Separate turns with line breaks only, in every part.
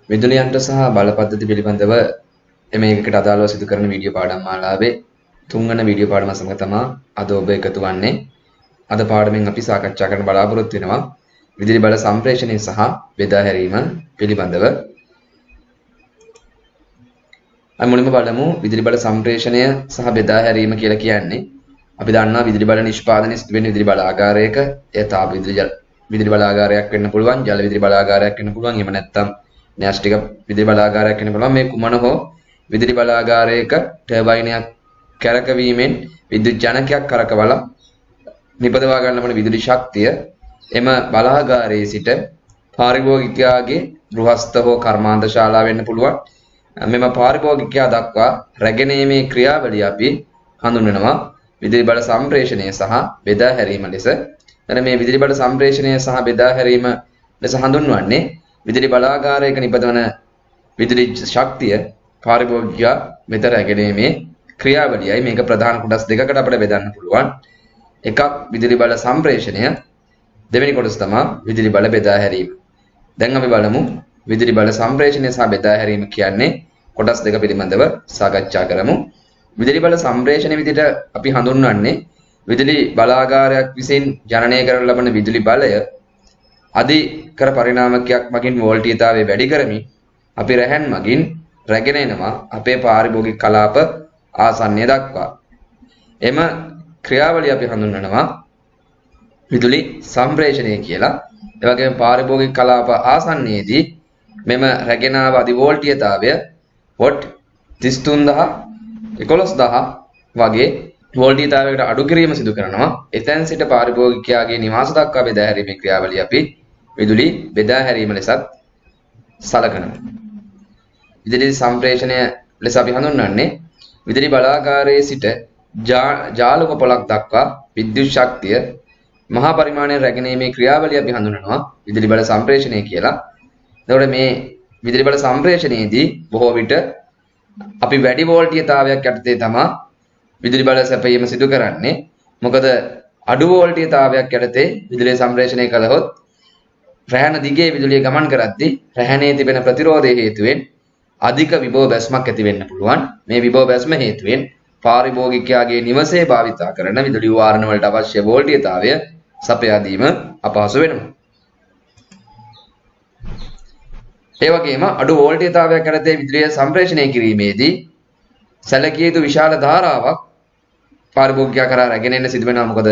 විදුලියන්ට සහ බල පද්ධති පිළිබඳව මේකකට අදාළව සිදු කරන වීඩියෝ පාඩම් මාලාවේ තුන්වන වීඩියෝ පාඩම සමග තමයි අද ඔබ එකතු වන්නේ. අද පාඩමෙන් අපි සාකච්ඡා කරන්න බලාපොරොත්තු වෙනවා විදුලි බල සම්ප්‍රේෂණය සහ බෙදා හැරීම පිළිබඳව. අපි මුලින්ම බලමු විදුලි බල සම්ප්‍රේෂණය සහ බෙදා හැරීම කියලා කියන්නේ අපි දන්නවා විදුලි බල නිෂ්පාදනය සිදු වෙන විදුලි බලාගාරයක ඒ තාප විදුලි බලාගාරයක් වෙන්න පුළුවන්, ජල විදුලි බලාගාරයක් වෙන්න පුළුවන්, එහෙම නැත්නම් න්‍යෂ්ටික විදුලි බලාගාරයක් වෙන්න පුළුවන්. මේ කුමන හෝ විදුලි බලාගාරයක ටර්බයිනයක් කැරකවීමෙන් විද්‍යුත් ජනකයක් කරකවලා නිපදවා ගන්න වන විදුලි ශක්තිය එම බලාගාරයේ සිට පාරිභෝගිකයාගේ ගෘහස්ත හෝ කර්මාන්ත ශාලා වෙන්න පුළුවන්. මෙම පාරිභෝගිකයා දක්වා රැගෙනීමේ ක්‍රියාවලිය අපි හඳුන්වනවා විදුලි බල සම්ප්‍රේෂණය සහ බෙදා හැරීම ලෙස. එතන මේ විදුලි බල සම්ප්‍රේෂණය සහ බෙදා හැරීම ලෙස හඳුන්වන්නේ විදුලි බලාගාරයක නිපදවන විදුලි ශක්තිය පාරිභෝගිකයා වෙත රැගෙනීමේ ක්‍රියාවලියයි. මේක ප්‍රධාන කොටස් දෙකකට අපිට බෙදන්න පුළුවන්. එකක් විදුලි බල සම්ප්‍රේෂණය, දෙවෙනි කොටස තමයි විදුලි බල බෙදා හැරීම. දැන් අපි බලමු විදුලි බල සම්ප්‍රේෂණය සහ බෙදා හැරීම කියන්නේ කොටස් දෙක පිළිබඳව සාකච්ඡා කරමු. විදුලි බල සම්ප්‍රේෂණය විදිහට අපි හඳුන්වන්නේ විදුලි බලාගාරයක් විසින් ජනනය කරන ලබන විදුලි බලය අධිකර පරිණාමකයක් මගින් වෝල්ටීයතාවය වැඩි කරමින් අපි රැහැන් මගින් රැගෙන එනවා අපේ පාරිභෝගික කලාප ආසන්නය දක්වා. එම ක්‍රියාවලිය අපි හඳුන්වනවා විදුලි සම්ප්‍රේෂණය කියලා. ඒ වගේම පාරිභෝගික කලාප ආසන්නයේදී මෙම රැගෙන ආව අධි වෝල්ටීයතාවය වොට් 33000 11000 වගේ වෝල්ටීයතාවයකට අඩු කිරීම සිදු කරනවා. එතෙන් සිට පාරිභෝගිකයාගේ නිවාස දක්වා බෙදා හැරීමේ ක්‍රියාවලිය අපි විදුලි බෙදා හැරීම ලෙසත් සලකනවා. විදුලි සම්ප්‍රේෂණය ලෙස අපි හඳුන්වන්නේ විදුලි බලාගාරයේ සිට ජාලක පොලක් දක්වා විද්‍යුත් ශක්තිය මහා පරිමාණයෙන් රැගෙනීමේ ක්‍රියාවලිය අපි හඳුන්වනවා විදුලි බල සම්ප්‍රේෂණය කියලා. එතකොට මේ විදුලි බල සම්ප්‍රේෂණයේදී බොහෝ විට අපි වැඩි වෝල්ටීයතාවයක් යටතේ තමයි විදුලි බල සැපයීම සිදු කරන්නේ. මොකද අඩු වෝල්ටීයතාවයක් යටතේ විදුලි සම්ප්‍රේෂණය කළහොත් රැහැන දිගේ විදුලිය ගමන් කරද්දී රැහැනේ තිබෙන ප්‍රතිරෝධය හේතුවෙන් අධික විභව බැස්මක් ඇති වෙන්න පුළුවන්. මේ විභව බැස්ම හේතුවෙන් පාරිභෝගිකයාගේ නිවසේ භාවිතා කරන විදුලි වාරණ වලට අවශ්‍ය වෝල්ටීයතාවය සපයා දීම අපහසු වෙනවා. ඒ වගේම අඩු වෝල්ටීයතාවයක් යටතේ විදුලිය සම්ප්‍රේෂණය කිරීමේදී සැලකිය යුතු විශාල ධාරාවක් පාරිභෝගිකයා කරා රැගෙන එන්න සිදු වෙනවා. මොකද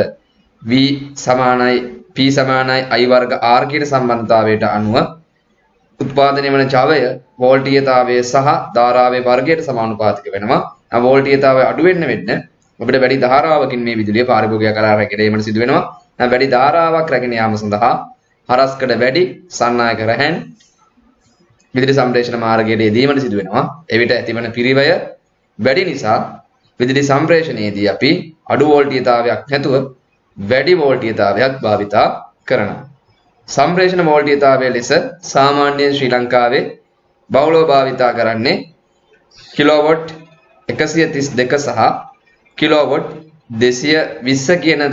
V සමානයි P සමානයි I වර්ග R කියන සම්බන්ධතාවයට අනුව උත්පාදනය වන ජවය වෝල්ටීයතාවය සහ ධාරාවේ වර්ගයට සමානුපාතික වෙනවා. આ වෝල්ටීයතාවය අඩු වෙන්න අපිට වැඩි ධාරාවකින් මේ විදුලිය පාරිභෝගිකයා කරා රැගෙන ඒමට සිදු වෙනවා. වැඩි ධාරාවක් රැගෙන යාම සඳහා හරස්කඩ වැඩි සන්නායක රැහැන් විදුලි සම්ප්‍රේෂණ මාර්ගයට යෙදීමට සිදු වෙනවා. එවිට ඇතිවන පිරිවය වැඩි නිසා විදුලි සම්ප්‍රේෂණයේදී අපි අඩු වෝල්ටීයතාවයක් නැතුව වැඩි වෝල්ටීයතාවයක් භාවිතා කරනවා. සම්ප්‍රේෂණ වෝල්ටීයතාවය ලෙස සාමාන්‍යයෙන් ශ්‍රී ලංකාවේ බහුලව භාවිතා කරන්නේ කිලෝවොට් 132 සහ කිලෝවොට් 220 කියන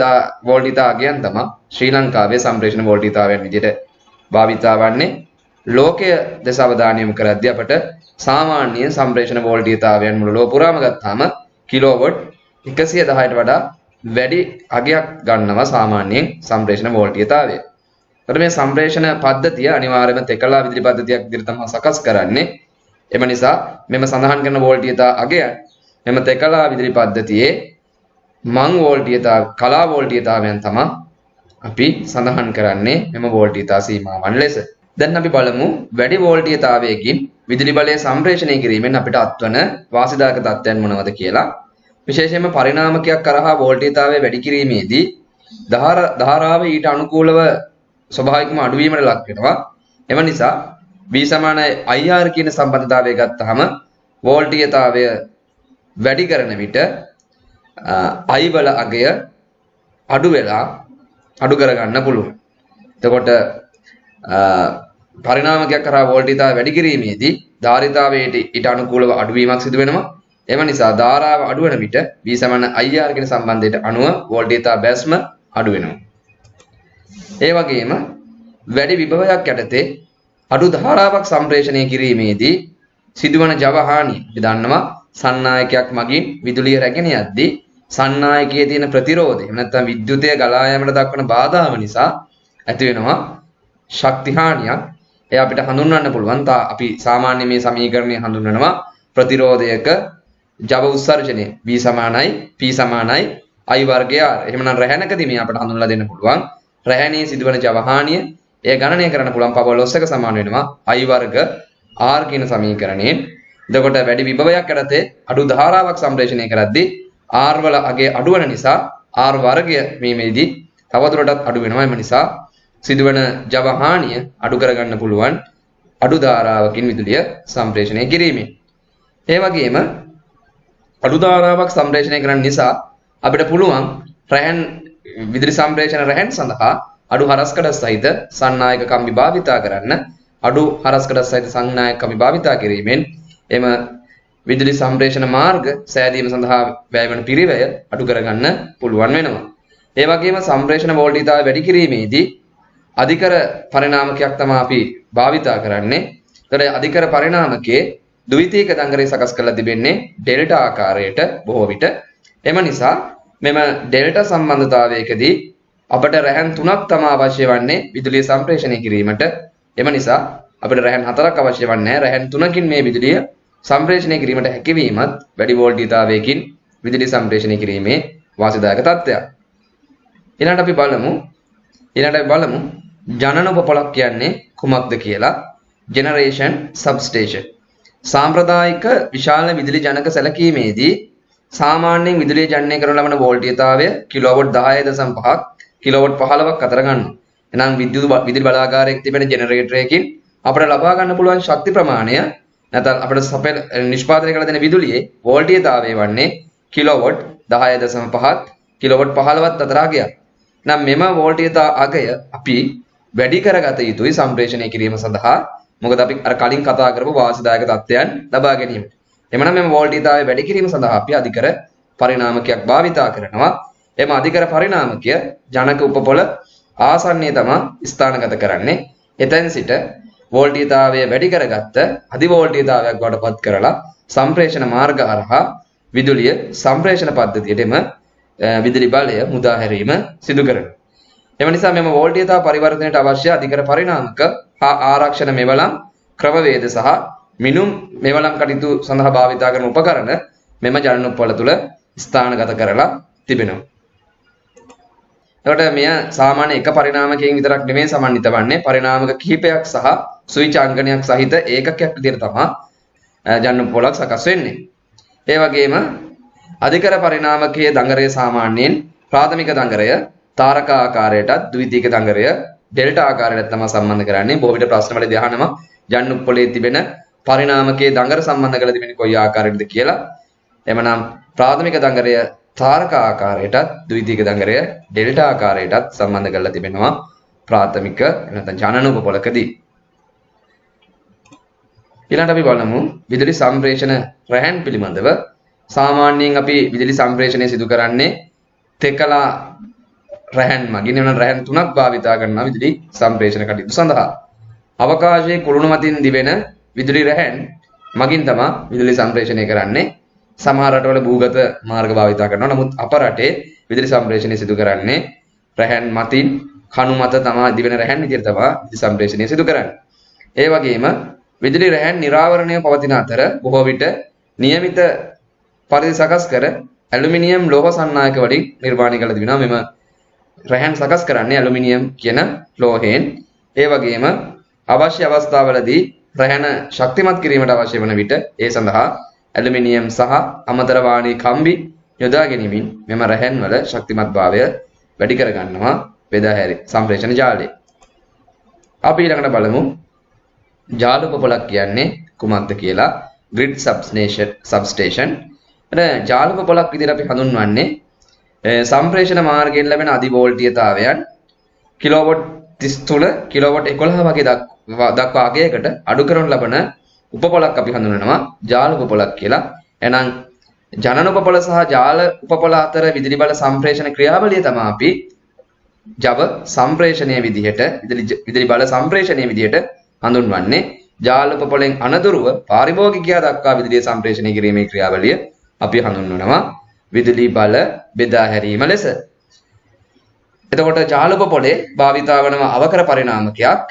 වෝල්ටීයතාවයන් තමයි ශ්‍රී ලංකාවේ සම්ප්‍රේෂණ වෝල්ටීයතාවයන් විදිහට භාවිතා වන්නේ. ලෝකය දෙස අවධානය යොමු කරද්දී අපට සාමාන්‍ය සම්ප්‍රේෂණ වෝල්ටීයතාවයන් මුළු ලෝක පුරාම ගත්තාම කිලෝවොට් 110ට වඩා වැඩි අගයක් ගන්නවා සාමාන්‍යයෙන් සම්ප්‍රේෂණ වෝල්ටීයතාවය. එතකොට මේ සම්ප්‍රේෂණ පද්ධතිය අනිවාර්යයෙන්ම තෙකලා විදුලි පද්ධතියක් විදිහට තමයි සකස් කරන්නේ. එම නිසා මෙම සඳහන් කරන වෝල්ටීයතා අගයන් මෙම තෙකලා විදුලි පද්ධතියේ මං වෝල්ටීයතා කලා වෝල්ටීයතාවයන් තමයි අපි සඳහන් කරන්නේ මෙම වෝල්ටීයතා සීමාවන් ලෙස. දැන් අපි බලමු වැඩි වෝල්ටීයතාවයකින් විදුලි බලය සම්ප්‍රේෂණය කිරීමෙන් අපිට අත්වන වාසිදායක තත්ත්වයන් මොනවද කියලා. විශේෂයෙන්ම පරිණාමකයක් කරහා වෝල්ටීයතාවය වැඩි කිරීමේදී ධාරාව ඊට අනුකූලව ස්වභාවිකවම අඩුවීමට ලක් වෙනවා. එම නිසා V සමානයි IR කියන සම්බන්ධතාවය ගත්තාම වෝල්ටීයතාවය වැඩි කරන විට I වල අගය අඩු කරගන්න පුළුවන්. එතකොට පරිණාමකයක් කරා වෝල්ටීයතාවය වැඩි කිරීමේදී ධාරිතාවයට ඊට අනුකූලව අඩුවීමක් සිදු වෙනවා. එම නිසා ධාරාව අඩු වෙන විට V සමාන IR කියන සම්බන්ධයට අනුව වෝල්ටීයතාව බැස්ම අඩු වෙනවා. ඒ වගේම වැඩි විභවයක් යටතේ අඩු ධාරාවක් සම්ප්‍රේෂණය කිරීමේදී සිදුවන ජව හානිය අපි දන්නවා සන්නායකයක් මගින් විදුලිය රැගෙන යද්දී සන්නායකයේ තියෙන ප්‍රතිරෝධය එහෙම නැත්නම් විද්‍යුතය ගලා යාමට දක්වන බාධාව නිසා ඇති වෙනවා ශක්ති හානියක්. ඒ අපිට හඳුන්වන්න පුළුවන්. අපි සාමාන්‍ය මේ සමීකරණය හඳුන්වනවා ප්‍රතිරෝධයක ජව උත්සර්ජනය V සමානයි P සමානයි I වර්ගය R. එහෙමනම් රැහැනකදී මේ අපිට හඳුන්වලා දෙන්න පුළුවන්. රැහැනේ සිදුවන ජව හානිය ඒ ගණනය කරන්න පුළුවන් පවර් ලොස් එක සමාන වෙනවා I වර්ග R කියන සමීකරණයෙන්. එතකොට වැඩි විභවයක් යටතේ අඩු ධාරාවක් සම්ප්‍රේෂණය කරද්දී R වල අගේ අඩු වෙන නිසා R වර්ගය මේදී තවදුරටත් අඩු වෙනවා. එම නිසා සිදුවන ජව හානිය අඩු කරගන්න පුළුවන් අඩු ධාරාවකින් විදුලිය සම්ප්‍රේෂණය කිරීමෙන්. ඒ වගේම අඩු ධාරාවක් සම්ප්‍රේෂණය කරන්න නිසා අපිට පුළුවන් රැහන් විදුලි සම්ප්‍රේෂණ රැහන් සඳහා අඩු හරස්කඩ සහිත සන්නායක කම්බි භාවිතා කරන්න. අඩු හරස්කඩ සහිත සන්නායක කම්බි භාවිතා කිරීමෙන් එම විදුලි සම්ප්‍රේෂණ මාර්ග සෑදීම සඳහා වැය වෙන පිරිවැය අඩු කරගන්න පුළුවන් වෙනවා. ඒ වගේම සම්ප්‍රේෂණ වෝල්ටේජය වැඩි කිරීමේදී අධිකර පරිණාමකයක් තමයි අපි භාවිතා කරන්නේ. ඒතර අධිකර පරිණාමකයේ ද්විතීයික දංගරේ සකස් කරලා තිබෙන්නේ ඩෙල්ටා ආකාරයට බොහෝ විට. එම නිසා මෙම ඩෙල්ටා සම්බන්ධතාවයකදී අපට රැහන් 3ක් තමයි අවශ්‍ය වන්නේ විදුලිය සම්ප්‍රේෂණය කිරීමට. එම නිසා අපිට රැහන් 4ක් අවශ්‍ය වන්නේ. රැහන් 3කින් මේ විදුලිය සම්ප්‍රේෂණය කිරීමට හැකියවීමත් වැඩි වෝල්ටේජතාවයකින් විදුලි සම්ප්‍රේෂණය කිරීමේ වාසිදායක තත්ත්වයක්. ඊළඟට අපි බලමු ජනන උපපොළක් කියන්නේ කුමක්ද කියලා. ජෙනරේෂන් සබ්ස්ටේෂන්. සාම්ප්‍රදායික විශාල විදුලි ජනක සැලකීමේදී සාමාන්‍යයෙන් විදුලිය ජනනය කරන ලබන වෝල්ටේජතාවය කිලෝවොට් 10.5ක් කිලෝවොට් 15ක් අතර ගන්නවා. එහෙනම් විදුලි බලාගාරයක තිබෙන ජෙනරේටරයකින් අපිට ලබා ගන්න පුළුවන් ශක්ති ප්‍රමාණය නැත්නම් අපිට නිෂ්පාදනය කළ දෙන විදුලියේ වෝල්ටේජතාවය වන්නේ කිලෝවොට් 10.5ත් කිලෝවොට් 15ත් අතර අගයක්. නම් මෙම වෝල්ටේජ අගය අපි වැඩි කරගත යුතුයි සම්ප්‍රේෂණය කිරීම සඳහා. මොකද අපි අර කලින් කතා කරපු වාසිදායක තත්ත්වයන් ලබා ගැනීමට. එමනම් මෙම වෝල්ටේජය වැඩි කිරීම සඳහා අපි අධිකර පරිණාමකයක් භාවිතා කරනවා. එම අධිකර පරිණාමකය ජනක උපපොළ ආසන්නයේ තමයි ස්ථානගත කරන්නේ. එතෙන් සිට වෝල්ටේජතාවය වැඩි කරගත්ත අධි වෝල්ටේජතාවයක් බවට පත් කරලා සම්ප්‍රේෂණ මාර්ග හරහා විදුලිය සම්ප්‍රේෂණ පද්ධතියටම විදුලි බලය මුදා හැරීම සිදු කරනවා. එම නිසා මෙම වෝල්ටේජතාව පරිවර්තනයට අවශ්‍ය අධිකර පරිණාමක හා ආරක්ෂණ මෙවලම් ක්‍රමවේද සහ මිනුම් මෙවලම් කටයුතු සඳහා භාවිතා කරන උපකරණ මෙම ජනන උපපොළ තුළ ස්ථානගත කරලා තිබෙනවා. එතකොට මෙය සාමාන්‍ය එක පරිණාමකයෙන් විතරක් නෙමෙයි සමන්විත වන්නේ පරිණාමක කිහිපයක් සහ ස්විච් අංකණයක් සහිත ඒකකයක් විදිහට තමයි ජනන උපපොළක් සකස් වෙන්නේ. ඒ වගේම අධිකර පරිණාමකයේ දඟරය සාමාන්‍යයෙන් ප්‍රාථමික දඟරය තාරක ආකාරයටත් ද්විතීයික දඟරය ඩෙල්ටා ආකාරයට තමයි සම්බන්ධ කරන්නේ. බොහෝ විට ප්‍රශ්න වලදී අහනවා ජනන උපපොළේ තිබෙන පරිණාමකයේ දඟර සම්බන්ධ කරලා තිබෙන්නේ කොයි ආකාරයකටද කියලා. එමනම් ප්‍රාථමික දඟරය තාරක ආකාරයටත් ද්විතීයික දඟරය ඩෙල්ටා ආකාරයටත් සම්බන්ධ කරලා තිබෙනවා ප්‍රාථමික නැත්නම් ජනන උපපොළකදී. ඊළඟට අපි බලමු විදුලි සම්ප්‍රේෂණ රැහන් පිළිබඳව. සාමාන්‍යයෙන් අපි විදුලි සම්ප්‍රේෂණය සිදු කරන්නේ තෙකලා රැහන් මගින්. එවන රැහන් 3ක් භාවිතා කරනවා විදුලි සම්ප්‍රේෂණ කටයුතු සඳහා. අවකාශයේ කුළුණු මතින් දිවෙන විදුලි රැහන් මගින් තමයි විදුලි සම්ප්‍රේෂණය කරන්නේ. සමහර රටවල භූගත මාර්ග භාවිතා කරනවා. නමුත් අප රටේ විදුලි සම්ප්‍රේෂණය සිදු කරන්නේ රැහන් මතින් කණු මත තමයි දිවෙන රැහන් විදිහට තමයි විදුලි සම්ප්‍රේෂණය සිදු කරන්නේ. ඒ වගේම විදුලි රැහන් නිරාවරණය පවතින අතර බොහෝ විට નિયમિત පරිදි සකස් කර ඇලුමිනියම් ලෝහ සන්නායක වලින් නිර්මාණය කළ තිබෙනවා. මෙම රැහන් සකස් කරන්නේ ඇලුමිනියම් කියන ලෝහයෙන්. ඒ වගේම අවශ්‍ය අවස්ථාවලදී රැහන ශක්තිමත් කිරීමට අවශ්‍ය වන විට ඒ සඳහා ඇලුමිනියම් සහ අමතර වාණී කම්බි යොදා ගැනීමෙන් මෙම රැහන් වල ශක්තිමත්භාවය වැඩි කර ගන්නවා බෙදා හැරි සම්ප්‍රේෂණ ජාලය. අපි ඊළඟට බලමු ජාල උපපොළක් කියන්නේ කුමක්ද කියලා. grid substation. ජාල උපපොළක් විදිහට අපි හඳුන්වන්නේ සම්ප්‍රේෂණ මාර්ගයෙන් ලැබෙන අධි වෝල්ටේජතාවයන් කිලෝවොට් 33 කිලෝවොට් 11 වගේ දක්වා අගයකට අඩු කරන ලබන උපපොළක් අපි හඳුන්වනවා ජාල උපපොළක් කියලා. එහෙනම් ජනන උපපොළ සහ ජාල උපපොළ අතර විදුලි බල සම්ප්‍රේෂණ ක්‍රියාවලිය තමයි අපි ජව සම්ප්‍රේෂණයේ විදිහට විදුලි බල සම්ප්‍රේෂණයේ විදිහට හඳුන්වන්නේ. ජාල උපපොළෙන් අනතුරුව පාරිභෝගිකයා දක්වා විදුලිය සම්ප්‍රේෂණය කිරීමේ ක්‍රියාවලිය අපි හඳුන්වනවා විදුලි බල බෙදා හැරීම ලෙස. එතකොට ජාල උපපොළේ භාවිතා වන අවකර පරිණාමකයක්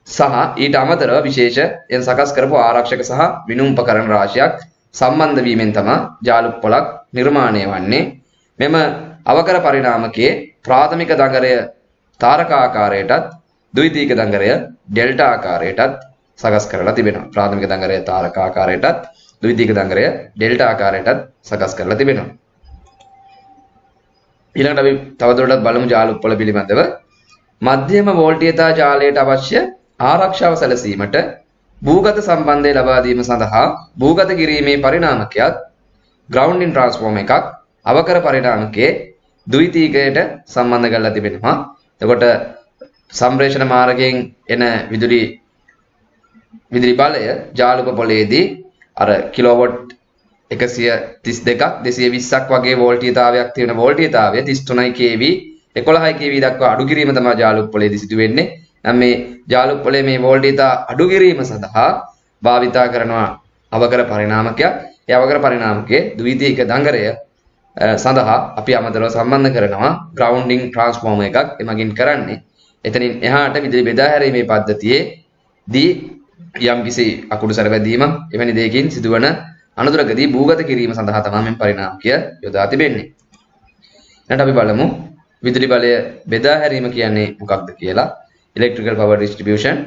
සහ ඊට අමතරව විශේෂයෙන් සකස් කරපු ආරක්ෂක සහ විනුම් උපකරණ රාශියක් සම්බන්ධ වීමෙන් තමයි ජාල උපපොළක් නිර්මාණය වන්නේ. මෙම අවකර පරිණාමකයේ ප්‍රාථමික දඟරය තාරකාකාරයටත් ද්විතීයික දඟරය ඩෙල්ටා ආකාරයටත් සකස් කරලා තිබෙනවා. ප්‍රාථමික දඟරය තාරකාකාරයටත් ද්විතීයික දඟරය ඩෙල්ටා ආකාරයටත් සකස් කරලා තිබෙනවා. ඊළඟට අපි තවදුරටත් බලමු ජාල උපපොළ පිළිබඳව. මධ්‍යම වෝල්ටීයතා ජාලයට අවශ්‍ය ආරක්ෂාව සැලසීමට භූගත සම්බන්ධය ලබා දීම සඳහා භූගත කිරීමේ පරිණාමකයක් ග්‍රවුන්ඩින් ට්‍රාන්ස්ෆෝමර් එකක් අවකර පරිණාමකයේ ද්විතීයිකයට සම්බන්ධ කරලා තිබෙනවා. එතකොට සම්ප්‍රේෂණ මාර්ගයෙන් එන විදුලි බලය ජාල උපපොළේදී අර කිලෝවොට් 132ක් 220ක් වගේ වෝල්ටීයතාවයක් තියෙන වෝල්ටීයතාවය 33 kV 11 kV දක්වා අඩු කිරීම තමයි ජාල උපපොළේදී සිදු වෙන්නේ. නම් මේ ජාල උපපොළේ මේ වෝල්ටීයතා අඩු කිරීම සඳහා භාවිතා කරනවා අවකර පරිණාමකයක්. ඒ අවකර පරිණාමකයේ ද්විතීයික දඟරය සඳහා අපි අමතරව සම්බන්ධ කරනවා ග්‍රවුන්ඩින් ට්‍රාන්ස්ෆෝමර් එකක්. එමගින් කරන්නේ එතනින් එහාට විදුලි බෙදා හැරීමේ පද්ධතියේදී යම්කිසි අකුඩු සැරවැදීමක් එවැනි දෙයකින් සිදුවන අනතුරකදී භූගත කිරීම සඳහා තමයි මේ පරිණාමකය යොදා තිබෙන්නේ. ඊට අපි බලමු විදුලි බලය බෙදා හැරීම කියන්නේ මොකක්ද කියලා. Electrical power distribution.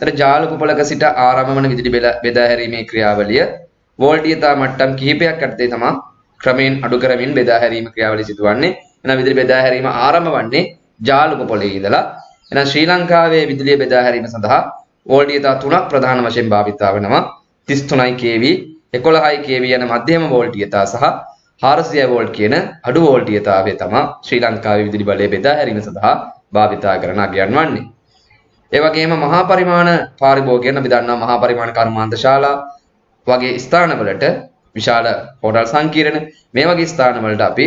අර ජාල උපපොළක සිට ආරම්භ වන විදුලි බෙදා හැරීමේ ක්‍රියාවලිය වෝල්ටීයතා මට්ටම් කිහිපයක් යටතේ තමයි ක්‍රමයෙන් අඩු කරමින් බෙදා හැරීම ක්‍රියාවලිය සිදුවන්නේ. එහෙනම් විදුලි බෙදා හැරීම ආරම්භ වන්නේ ජාල උපපොළේ ඉඳලා. එහෙනම් ශ්‍රී ලංකාවේ විදුලිය බෙදා හැරීම සඳහා වෝල්ටීයතා තුනක් ප්‍රධාන වශයෙන් භාවිතා වෙනවා. 33 kV 11 kV යන මධ්‍යම වෝල්ටීයතා සහ 400 වෝල්ට් කියන අඩු වෝල්ටීයතාවය තමයි ශ්‍රී ලංකාවේ විදුලි බලය බෙදා හැරීම සඳහා භාවිතා කරන අගයන් වන්නේ. ඒ වගේම මහා පරිමාණ පාරිභෝගිකයන් අපි දන්නවා මහා පරිමාණ කර්මාන්ත ශාලා වගේ ස්ථානවලට විශාල හෝටල් සංකීර්ණ මේ වගේ ස්ථානවලට අපි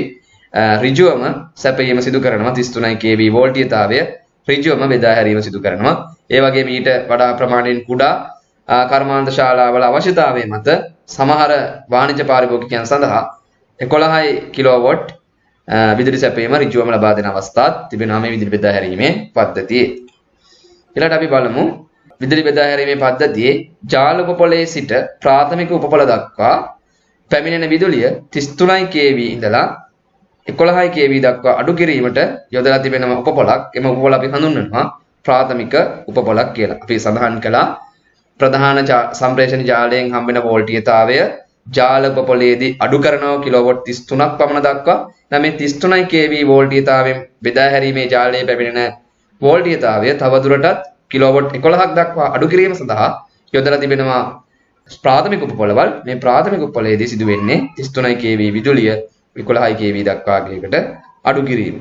ඍජුවම සැපයීම සිදු කරනවා 33 kV වෝල්ටීයතාවය ඍජුවම බෙදා හැරීම සිදු කරනවා. ඒ වගේම ඊට වඩා ප්‍රමාණයෙන් කුඩා කර්මාන්ත ශාලාවල අවශ්‍යතාවය මත සමහර වාණිජ පාරිභෝගිකයන් සඳහා 11 කිලෝවොට් විදුලි සැපයීම ඍජුවම ලබා දෙන අවස්ථාත් තිබෙනවා මේ විදුලි බෙදා හැරීමේ පද්ධතියේ. ඊළඟට අපි බලමු විදුලි බෙදා හැරීමේ පද්ධතියේ ජාල උපපොළේ සිට ප්‍රාථමික උපපොළ දක්වා පැමිණෙන විදුලිය 33 kV ඉඳලා 11 kV දක්වා අඩු කිරීමට යොදලා තිබෙන උපපොළක්. එම උපපොළ අපි හඳුන්වනවා ප්‍රාථමික උපපොළක් කියලා. අපි සඳහන් කළා ප්‍රධාන සම්ප්‍රේෂණ ජාලයෙන් හම්බෙන වෝල්ටීයතාවය ජාල උපපොළේදී අඩු කරනවා කිලෝවොට් 33ක් පමණ දක්වා. නම් මේ 33 kV වෝල්ටීයතාවයෙන් බෙදා හැරීමේ ජාලයේ පැමිණෙන වෝල්ටීයතාවය තවදුරටත් කිලෝවොට් 11ක් දක්වා අඩු කිරීම සඳහා යොදලා තිබෙනවා ප්‍රාථමික උපපොළවල්. මේ ප්‍රාථමික උපපොළේදී සිදු වෙන්නේ 33 kV විදුලිය 11 kV දක්වා ගේකට අඩු කිරීම.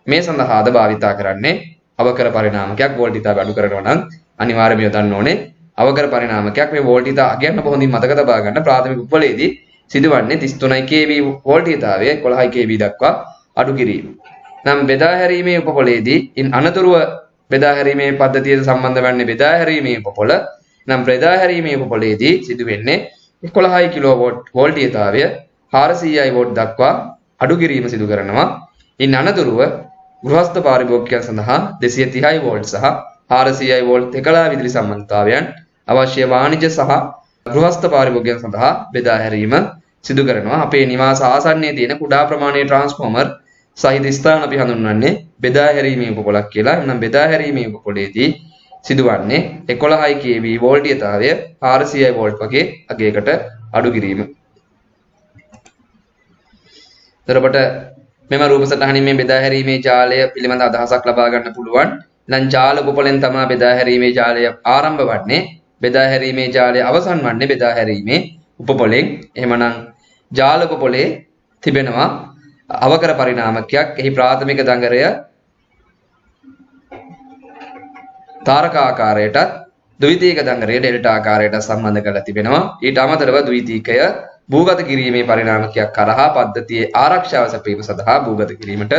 මේ සඳහාද භාවිතා කරන්නේ අවකර පරිණාමකයක්. වෝල්ටීයතාවය අඩු කරනවා නම් අනිවාර්යයෙන්ම යොදන්න ඕනේ අවකර පරිණාමකයක්. මේ වෝල්ටීයතාව අගයන්න හොඳින් මතක තබා ගන්න. ප්‍රාථමික උපපොළේදී සිදුවන්නේ 33 kV වෝල්ටීයතාවය 11 kV දක්වා අඩු කිරීම. නම් බෙදා හැරීමේ උපපොළේදී ඉන් අනතුරුව බෙදා හැරීමේ පද්ධතියට සම්බන්ධ වන්නේ බෙදා හැරීමේ උපපොළ. නම් බෙදා හැරීමේ උපපොළේදී සිදු වෙන්නේ 11 කිලෝවොට් වෝල්ටීයතාවය 400 වෝල්ට් දක්වා අඩු කිරීම සිදු කරනවා. ඉන් අනතුරුව ගෘහස්ත පාරිභෝගිකයන් සඳහා 230 වෝල්ට් සහ 400 වෝල්ට් එකලා විදුලි සම්බන්ධතාවයන් අවශ්‍ය වාණිජ සහ ගෘහස්ත පාරිභෝගිකයන් සඳහා බෙදා හැරීම සිදු කරනවා. අපේ නිවාස ආසන්නයේ තියෙන කුඩා ප්‍රමාණයේ ට්‍රාන්ස්ෆෝමර් සහිත ස්ථාන අපි හඳුන්වන්නේ බෙදා හැරීමේ උපපොළක් කියලා. එනම් බෙදා හැරීමේ උපපොළේදී සිදුවන්නේ 11 kV වෝල්ටීයතාවය 400 වෝල්ට් වගේ අගයකට අඩු කිරීම. එතකොට මෙම රූප සටහනින් මේ බෙදා හැරීමේ ජාලය පිළිබඳ අදහසක් ලබා ගන්න පුළුවන්. දැන් ජාල උපපොළෙන් තමයි බෙදා හැරීමේ ජාලය ආරම්භ වන්නේ. බෙදා හැරීමේ ජාලය අවසන් වන්නේ බෙදා හැරීමේ උපපොළෙන්. එහෙමනම් ජාල උපපොළේ තිබෙනවා අවකර පරිණාමකයක්. එහි ප්‍රාථමික දඟරය තාරක ආකාරයටත් ද්විතීයික දඟරය ඩෙල්ටා ආකාරයට සම්බන්ධ කරලා තිබෙනවා. ඊට අමතරව ද්විතීයිකය භූගත කිරීමේ පරිණාමකයක් කරහා පද්ධතියේ ආරක්ෂාව සැපයීම සඳහා භූගත කිරීමට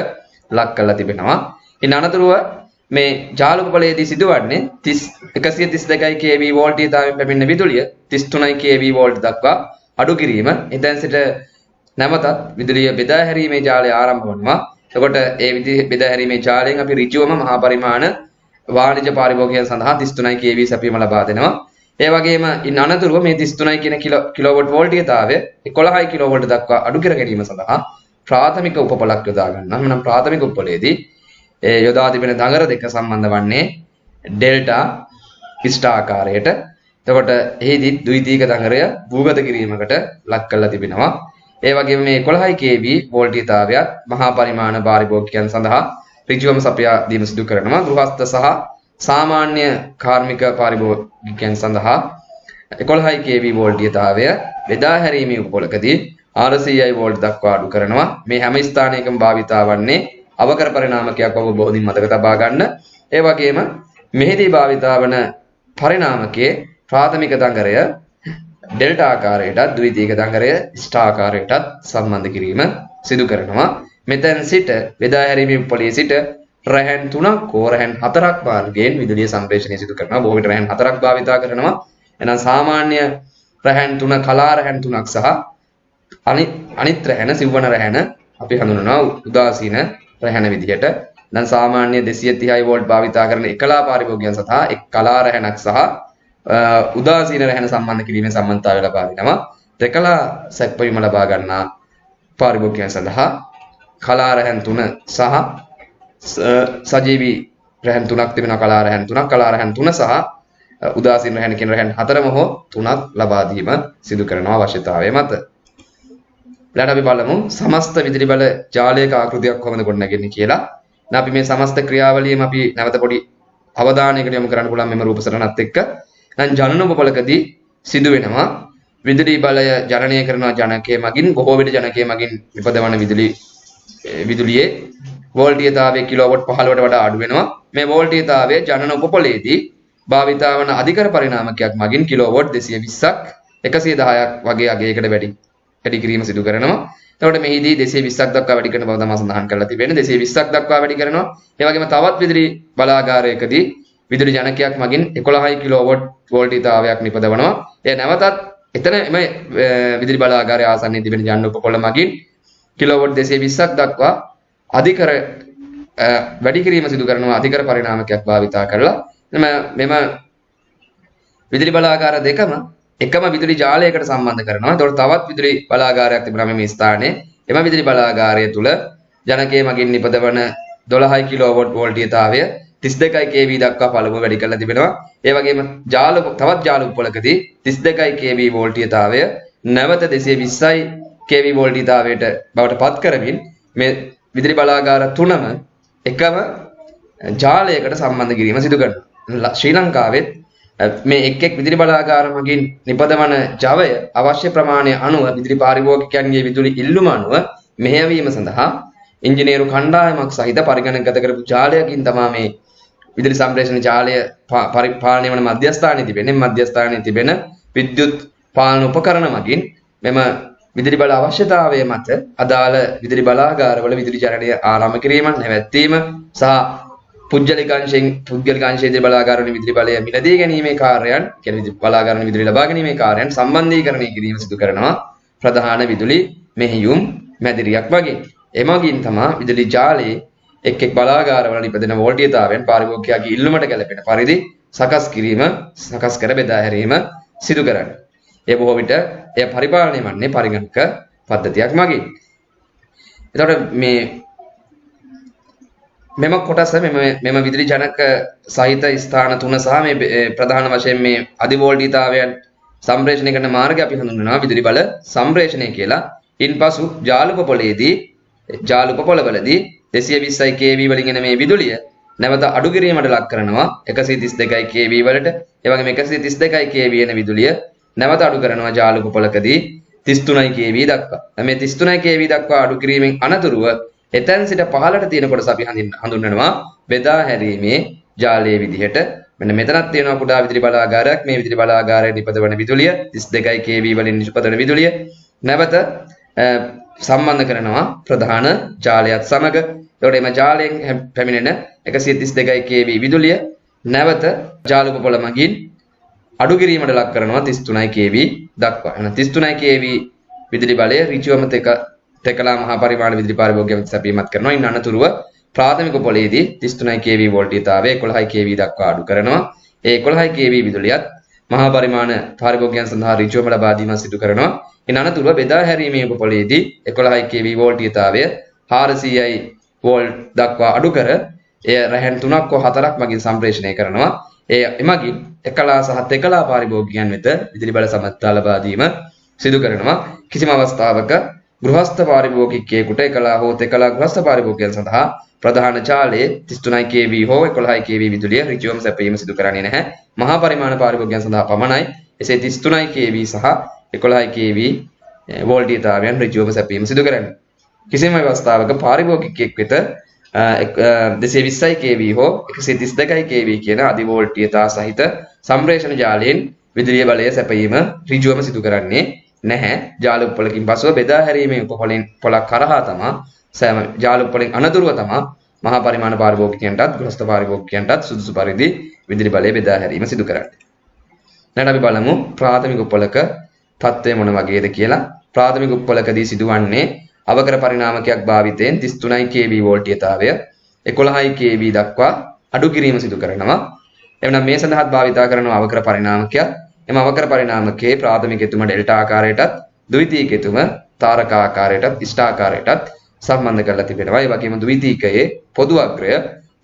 ලක් කරලා තිබෙනවා. ඉන් අනතුරුව මේ ජාලුපපලයේදී සිදුවන්නේ 132 kV වෝල්ටීයතාවයෙන් පැමිණෙන විදුලිය 33 kV වෝල්ට් දක්වා අඩු කිරීම. එතෙන් සිට නැවතත් විදුලිය බෙදා හැරීමේ ජාලය ආරම්භ වෙනවා. එතකොට ඒ විදිහ බෙදා හැරීමේ ජාලයෙන් අපි ඍජුවම මහා පරිමාණ වාණිජ පාරිභෝගිකයන් සඳහා 33 kV සැපීම ලබා දෙනවා. ඒ වගේම ඉන් අනතුරුව මේ 33 කියන කිලෝවොට් වෝල්ටීයතාවය 11 කිලෝවොට් දක්වා අඩු කර ගැනීම සඳහා ප්‍රාථමික උපපලක් යොදා ගන්නවා. එහෙනම් ප්‍රාථමික උපපලයේදී යොදා තිබෙන දඟර දෙක සම්බන්ධ වන්නේ ඩෙල්ටා ස්ටාර් ආකාරයට. එතකොට එහිදී ද්විතීයික දඟරය භූගත කිරීමකට ලක් කරලා තිබෙනවා. ඒ වගේම මේ 11 kV වෝල්ටීයතාවයත් මහා පරිමාණ පාරිභෝගිකයන් සඳහා ඍජුවම සපයා දීම සිදු කරනවා. ගෘහස්ත සහ සාමාන්‍ය කාර්මික පාරිභෝගිකයන් සඳහා 11 kV වෝල්ටීයතාවය බෙදා හැරීමේ උපකලකදී 400 වෝල්ට් දක්වා අඩු කරනවා. මේ හැම ස්ථානයකම භාවිතා වන්නේ අවකර පරිණාමකයක් බව බොහෝදින් මතක තබා ගන්න. ඒ වගේම මෙහිදී භාවිතා වන පරිණාමකයේ ප්‍රාථමික දඟරය ඩෙල්ටා ආකාරයටත් ද්විතීයික දඟරය ස්ටාර් ආකාරයටත් සම්බන්ධ කිරීම සිදු කරනවා. මෙතෙන් සිට බෙදා හැරීමේ උපකලයේ සිට රැහන් 3ක් හෝ රැහන් 4ක් මාර්ගයෙන් විදුලිය සම්ප්‍රේෂණය සිදු කරනවා. බොහෝ විට රැහන් 4ක් භාවිතා කරනවා. එහෙනම් සාමාන්‍ය රැහන් 3 කලා රැහන් 3ක් සහ අනිත් රැහන සිව්වන රැහන අපි හඳුන්වනවා උදාසීන රැහන විදිහට. දැන් සාමාන්‍ය 230 වෝල්ට් භාවිතා කරන එකලා පාරිභෝගිකයන් සඳහා එක් කලා රැහනක් සහ උදාසීන රැහන සම්බන්ධ කිරීමේ සම්බන්ධතාවය ලබා දෙනවා. දෙකලා සැපයීම ලබා ගන්නා පාරිභෝගිකයන් සඳහා කලා රැහන් 3 සහ සජීවී රැහන් 3ක් තිබෙනවා. කලා රැහන් 3ක් කලා රැහන් 3 සහ උදාසීන රැහන කියන රැහන් 4ම හෝ 3ක් ලබා දීම සිදු කරනවා අවශ්‍යතාවය මත. ඊළඟට අපි බලමු සමස්ත විදුලි බල ජාලයක ආකෘතියක් කොහොමද ගොඩනගන්නේ කියලා. දැන් අපි මේ සමස්ත ක්‍රියාවලියම අපි නැවත පොඩි අවධානයකට යොමු කරන්න පුළුවන් මෙම රූප සටහනත් එක්ක. දැන් ජනන උපකලකදී සිදු වෙනවා විදුලි බලය ජනනය කරන ජනකයේ මගින් බොහෝ විට ජනකයේ මගින් නිපදවන විදුලියේ වෝල්ටීයතාවය කිලෝවොට් 15ට වඩා අඩු වෙනවා. මේ වෝල්ටීයතාවය ජනන උපකලයේදී භාවිතා වන අධිකර පරිණාමකයක් මගින් කිලෝවොට් 220ක් 110ක් වගේ අගයකට වැඩි කිරීම සිදු කරනවා. එතකොට මෙහිදී 220ක් දක්වා වැඩි කරන බව තමයි සඳහන් කරලා තිබෙන්නේ. 220ක් දක්වා වැඩි කරනවා. ඒ වගේම තවත් විදුලි බලාගාරයකදී විදුලි ජනකයක් මගින් 11 කිලෝවොට් වෝල්ටීයතාවයක් නිපදවනවා. එය නැවතත් එතන මේ විදුලි බලාගාරය ආසන්නයේ තිබෙන ජනන උපකල මගින් කිලෝවොට් 220ක් දක්වා අධිකර වැඩි කිරීම සිදු කරනවා අධිකර පරිණාමකයක් භාවිතා කරලා. මෙම විදුලි බලාගාර දෙකම එකම විදුලි ජාලයකට සම්බන්ධ කරනවා. ඒතකොට තවත් විදුලි බලාගාරයක් තිබුණා මේ ස්ථානයේ. එම විදුලි බලාගාරය තුල ජනකයේ මගින් නිපදවන 12 කිලෝවොට් වෝල්ටීයතාවය 32 kV දක්වා පළමුව වැඩි කරලා තිබෙනවා. ඒ වගේම තවත් ජාලුප්පලකදී 32 kV වෝල්ටීයතාවය නැවත 220 kV වෝල්ටීයතාවයට බවට පත් කරමින් මේ විදුලි බලාගාර තුනම එකම ජාලයකට සම්බන්ධ කිරීම සිදු කරනවා. ශ්‍රී ලංකාවෙත් මේ එක් විදුලි බලාගාර මගින් නිපදවන ජවය අවශ්‍ය ප්‍රමාණය අනුව විදුලි පාරිභෝගිකයන්ගේ විදුලි ඉල්ලුම අනුව මෙහෙයවීම සඳහා ඉංජිනේරු කණ්ඩායමක් සහිත පරිගණකගත කරපු ජාලයකින් තමයි මේ විදුලි සම්ප්‍රේෂණ ජාලය පාලනය වන මධ්‍යස්ථානයේ තිබෙන්නේ. මධ්‍යස්ථානයේ තිබෙන විද්‍යුත් පාලන උපකරණ මගින් මෙම විදුලි බල අවශ්‍යතාවය මත අදාළ විදුලි බලාගාරවල විදුලි ජනනය ආරම්භ කිරීම, නැවැත්වීම සහ පුද්ගලික අංශයේ විදුලි බලාගාරවල විදුලි බලය මිලදී ගැනීමේ කාර්යයන්, කියන්නේ විදුලි බලාගාරවල විදුලි ලබා ගැනීමේ කාර්යයන් සම්බන්ධීකරණය කිරීම සිදු කරනවා ප්‍රධාන විදුලි මෙහෙයුම් මැදිරියක් වගේ. එමගින් තමයි විදුලි ජාලයේ එක් බලාගාරවල නිපදෙන වෝල්ටීයතාවයන් පාරිභෝගිකයාගේ ඉල්ලුමට ගැලපෙන පරිදි සකස් කර බෙදා හැරීම සිදු කරන්නේ. ඒ බොහෝ විට එය පරිපාලනය වන්නේ පරිගණක පද්ධතියක් මගින්. එතකොට මෙම කොටස මෙම විදුලි ජනක සහිත ස්ථාන තුන සහ මේ ප්‍රධාන වශයෙන් මේ අධි වෝල්ටීයතාවයන් සම්ප්‍රේෂණය කරන මාර්ගය අපි හඳුන්වනවා විදුලි බල සම්ප්‍රේෂණය කියලා. ඉන්පසු ජාලුපපොළේදී ජාලුපපොළවලදී 220 kV වලින් එන මේ විදුලිය නැවත අඩු කිරීමට ලක් කරනවා 132 kV වලට. ඒ වගේම 132 kV එන විදුලිය නැවත අඩු කරනවා ජාලුපපොළකදී 33 kV දක්වා. මේ 33 kV දක්වා අඩු කිරීමෙන් අනතුරුව එතෙන් සිට පහළට තියෙන කොටස අපි හඳුන්වනවා බෙදා හැරීමේ ජාලයේ විදිහට. මෙන්න මෙතනක් තියෙනවා කුඩා විදුලි බලාගාරයක්. මේ විදුලි බලාගාරයේ නිපදවන විදුලිය 32 kV වලින් නිෂ්පදවන විදුලිය නැවත සම්බන්ධ කරනවා ප්‍රධාන ජාලයත් සමග. එතකොට එම ජාලයෙන් පැමිණෙන 132 kV විදුලිය නැවත ජාල උපපොළ මගින් අඩු කිරීමට ලක් කරනවා 33 kV දක්වා. එහෙනම් 33 kV විදුලි බලය ඍජුවම තෙකලා මහා පරිමාණ විදුලි පරිභෝගයක් සැපීමත් කරනවා. ඉන් අනතුරුව ප්‍රාථමික පොළේදී 33 kV වෝල්ටීයතාවය 11 kV දක්වා අඩු කරනවා. ඒ 11 kV විදුලියත් මහා පරිමාණ පරිභෝගයන් සඳහා ඍජුවම ලබා දීම සිදු කරනවා. ඉන් අනතුරුව බෙදා හැරීමේ උපපොළේදී 11 kV වෝල්ටීයතාවය 400යි වෝල්ට් දක්වා අඩු කර එය රැහැන් 3ක් හෝ 4ක් මගින් සම්ප්‍රේෂණය කරනවා. එමගින් එකලා සහ තෙකලා පරිභෝගිකයන් වෙත විදුලි බල සමත්තා ලබා දීම සිදු කරනවා. කිසිම අවස්ථාවක ගෘහස්ත පාරිභෝගිකයෙකුට එකලා හෝ තෙකලා ගෘහස්ත පාරිභෝගිකයන් සඳහා ප්‍රධාන ජාලයේ 33 kV හෝ 11 kV විදුලිය ඍජුවම සැපයීම සිදු කරන්නේ නැහැ. මහා පරිමාණ පාරිභෝගිකයන් සඳහා පමණයි එසේ 33 kV සහ 11 kV වෝල්ටීයතාවයන් ඍජුවම සැපයීම සිදු කරන්නේ. කිසිම අවස්ථාවක පාරිභෝගිකයෙක් වෙත 220 kV හෝ 132 kV කියන අධි වෝල්ටීයතා සහිත සම්ප්‍රේෂණ ජාලයෙන් විදුලිය බලය සැපයීම ඍජුවම සිදු කරන්නේ නැහැ. ජාල උප්පලකින් පසුව බෙදා හැරීමේ උපපොළක් කරහා තමා සෑම ජාල උප්පලෙන් අනතුරුව තමා මහා පරිමාණ පාරිභෝගිකයන්ටත් ගෘහස්ත පාරිභෝගිකයන්ටත් සුදුසු පරිදි විදුලි බලය බෙදා හැරීම සිදු කරන්නේ. දැන් අපි බලමු ප්‍රාථමික උප්පලක තත්ත්වය මොන වගේද කියලා. ප්‍රාථමික උප්පලකදී සිදුවන්නේ අවකර පරිණාමකයක් භාවිතයෙන් 33 kV වෝල්ටීයතාවය 11 kV දක්වා අඩු කිරීම සිදු කරනවා. එවනම් මේ සඳහාත් භාවිතා කරන අවකර පරිණාමකයක්. එම අවකර පරිණාමකයේ ප්‍රාථමික යෙතුම ඩෙල්ටා ආකාරයටත් ද්විතීයික යෙතුම තාරක ආකාරයටත් ඉෂ්ටාකාරයටත් සම්බන්ධ කරලා තිබෙනවා. ඒ වගේම ද්විතීයිකයේ පොදු අග්‍රය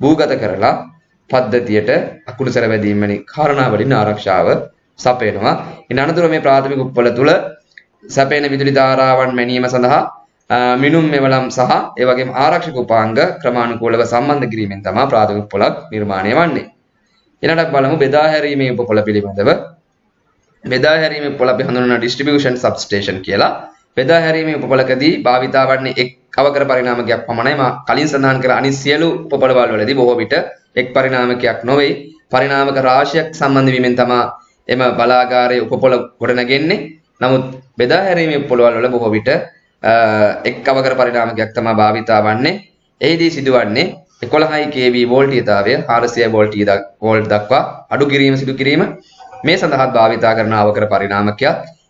භූගත කරලා පද්ධතියට අකුණු සැර වැදීම වැනි කාරණා වලින් ආරක්ෂාව සපයනවා. ඉන් අනතුරුව මේ ප්‍රාථමික උප්පල තුල සැපෙන විදුලි ධාරාවන් මැනීම සඳහා මිනුම් මෙවලම් සහ ඒ වගේම ආරක්ෂක උපාංග ක්‍රමානුකූලව සම්බන්ධ කිරීමෙන් තමයි ප්‍රාථමික උප්පලක් නිර්මාණය වන්නේ. ඊළඟට බලමු බෙදා හැරීමේ උපපොළ පිළිබඳව. බෙදා හැරීමේ උපපොළ අපි හඳුන්වන ඩිස්ට්‍රිබියුෂන් සබ්ස්ටේෂන් කියලා. බෙදා හැරීමේ උපපොළකදී භාවිතා වන්නේ එක් අවකර පරිණාමකයක් පමණයි. මා කලින් සඳහන් කළ අනිත් සියලු උපපොළවල් වලදී බොහෝ විට එක් පරිණාමකයක් නොවේ. පරිණාමක රාශියක් සම්බන්ධ වීමෙන් තමයි එම බලාගාරයේ උපපොළ ගොඩනගෙන්නේ. නමුත් බෙදා හැරීමේ උපපොළවල් වල බොහෝ විට එක් අවකර පරිණාමකයක් තමයි භාවිතා වන්නේ. එහිදී සිදුවන්නේ 11 kV වෝල්ටීයතාවය 400 වෝල්ට් දක්වා අඩු කිරීම සිදු කිරීම. මේ සඳහා භාවිතා කරන අවකර පරිණාමකයක්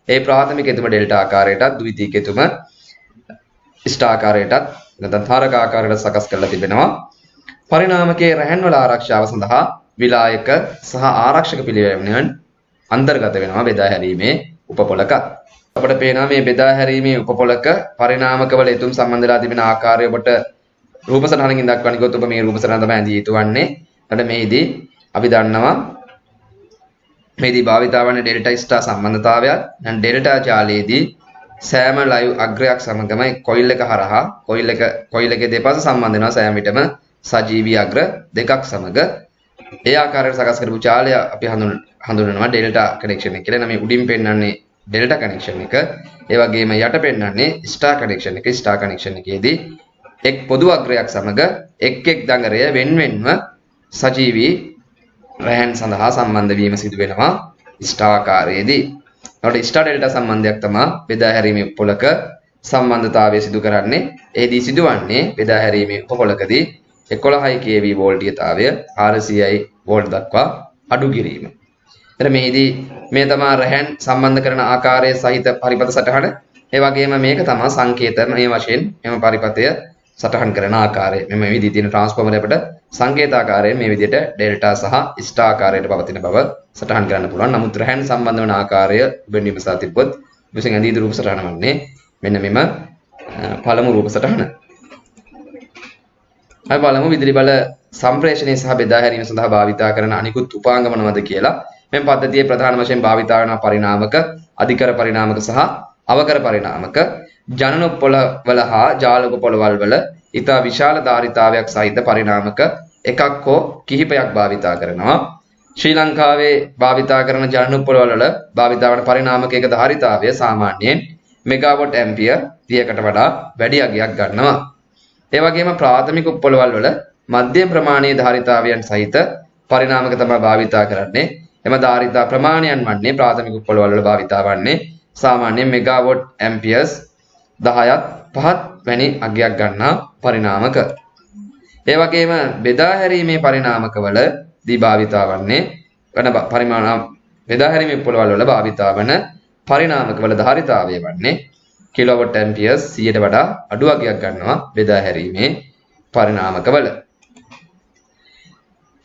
ඒ ප්‍රාථමික යෙතුම ඩෙල්ටා ආකාරයටත් ද්විතීයික යෙතුම ඉෂ්ටා ආකාරයටත් නැත්නම් තාරක ආකාරයට සකස් කරලා තිබෙනවා. පරිණාමකයේ රැහැන් වල ආරක්ෂාව සඳහා විලායක සහ ආරක්ෂක පිළිවෙලෙන් අන්තර්ගත වෙනවා බෙදා හැරීමේ උපපොළක. අපිට පේනවා මේ බෙදා හැරීමේ උපපොළක පරිණාමකවල යෙතුම් සම්බන්ධලා තිබෙන ආකාරය ඔබට රූප සටහනකින් දක්වන්නේ කොහොමද? ඔබ මේ රූප සටහන තමයි ඇඳී යුතුවන්නේ. ඊට මේදී අපි දන්නවා මේදී භාවිතා වන ඩෙල්ටා ස්ටාර් සම්බන්ධතාවයත් දැන් ඩෙල්ටා ජාලයේදී සෑම ලයිව් අග්‍රයක් සමගම කොයිල් එක හරහා කොයිල් එකේ දෙපස සම්බන්ධ වෙනවා සෑම විටම සජීවී අග්‍ර දෙකක් සමග. ඒ ආකාරයට සකස් කරපු ජාලය අපි හඳුන්වනවා ඩෙල්ටා කනෙක්ෂන් එක කියලා. මේ උඩින් පෙන්වන්නේ ඩෙල්ටා කනෙක්ෂන් එක. ඒ වගේම යට පෙන්වන්නේ ස්ටාර් කනෙක්ෂන් එක. ස්ටාර් කනෙක්ෂන් එකේදී එක් පොදු අග්‍රයක් සමග එක් දඟරය වෙන්වෙන්ව සජීවී රැහැන් සඳහා සම්බන්ධ වීම සිදු වෙනවා ස්ටාර් ආකාරයේදී. ඒකට ස්ටාර් ඩෙල්ටා සම්බන්ධයක් තමයි බෙදා හැරීමේ උපපොළක සම්බන්ධතාවය සිදු කරන්නේ. එෙහිදී සිදුවන්නේ බෙදා හැරීමේ උපපොළකදී 11 kV වෝල්ටීයතාවය 400 වෝල්ට් දක්වා අඩු කිරීම. එතන මේදී මේ තමයි රැහැන් සම්බන්ධ කරන ආකාරය සහිත පරිපථ සටහන. ඒ වගේම මේක තමයි සංකේතන මේ වශයෙන් මෙම පරිපථය සටහන් කරන ආකාරය. මෙම විදිහේ තියෙන ට්‍රාන්ස්ෆෝමර් එකට සංකේත ආකාරයෙන් මේ විදිහට ඩෙල්ටා සහ ස්ටාර් ආකාරයට පවතින බව සටහන් කරන්න පුළුවන්. නමුත් රැහැන් සම්බන්ධ වන ආකාරය වෙන විමසා තිබ්බොත් විසින් ඇඳී රූප සටහන වන්නේ මෙන්න මෙම පළමු රූප සටහන. අපි බලමු විදුලි බල සම්ප්‍රේෂණය සහ බෙදා හැරීම සඳහා භාවිතා කරන අනිකුත් උපාංග මොනවද කියලා. මේ පද්ධතියේ ප්‍රධාන වශයෙන් භාවිතා වන පරිණාමක, අධිකර පරිණාමක සහ අවකර පරිණාමක ජනන උපපොළවල හා ජාල උපපොළවල් වල ඉතා විශාල ධාරිතාවයක් සහිත පරිණාමක එකක් හෝ කිහිපයක් භාවිතා කරනවා. ශ්‍රී ලංකාවේ භාවිතා කරන ජනන උපපොළවල වල භාවිතා වන පරිණාමකයක ධාරිතාවය සාමාන්‍යයෙන් මෙගාවොට් ඇම්පියර් 30කට වඩා වැඩි අගයක් ගන්නවා. ඒ වගේම ප්‍රාථමික උපපොළවල් වල මධ්‍යම ප්‍රමාණයේ ධාරිතාවයන් සහිත පරිණාමක තමයි භාවිතා කරන්නේ. එම ධාරිතා ප්‍රමාණයන් වන්නේ ප්‍රාථමික උපපොළවල් වල භාවිතා වන්නේ සාමාන්‍යයෙන් මෙගාවොට් ඇම්පියර්ස් 10ත් 5ත් වැනි අගයක් ගන්නා පරිණාමක. ඒ වගේම බෙදා හැරීමේ පරිණාමකවලදී භාවිතා වන්නේ වන පරිමාණ බෙදා හැරීමේ පොළවල් වල භාවිතා වන පරිණාමකවල ධාරිතාවය වන්නේ කිලෝවොට් ඇම්පියර්ස් 100ට වඩා අඩු වගයක් ගන්නවා බෙදා හැරීමේ පරිණාමකවල.